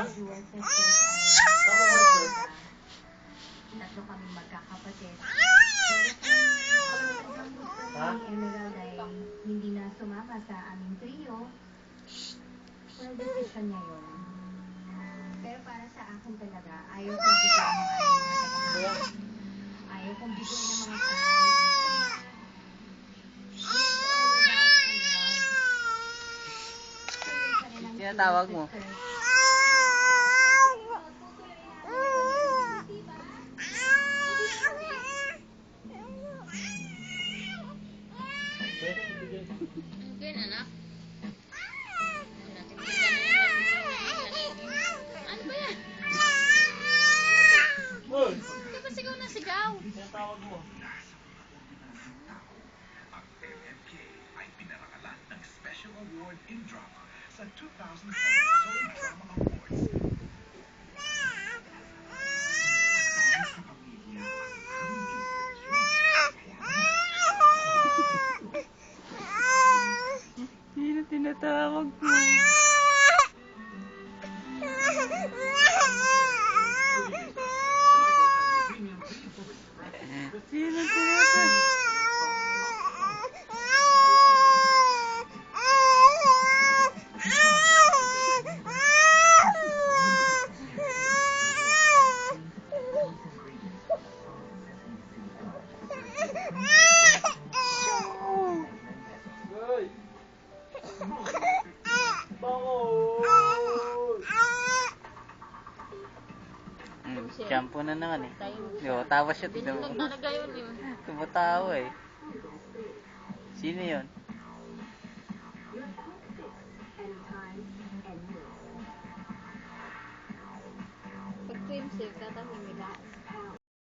Dual sisters ay tatlo kaming magkakapatid. Pero kung gusto ni Emerald ay hindi na sumama sa aming trio, well, decision niya yun. Pero para sa akin talaga, ayaw kong bigyan ng aming mga tagahanga. Ayaw kong bigyan ng mga fans. Tinatawag mo. Okay, anak. Ano ba yan? Di ba sigaw na sigaw? Tinatawag mo. Ang MMK ay pinarakalan ng Special Award in Drama sa 2007 Soul Drama Awards. Sino tinatawag mo? Sino tinatawag? Shampoo na naman eh. Yo, tawa siya. Binulog talaga yun eh. Tumatawa eh. Sino yun? Pag twin safe, tatahimik ka.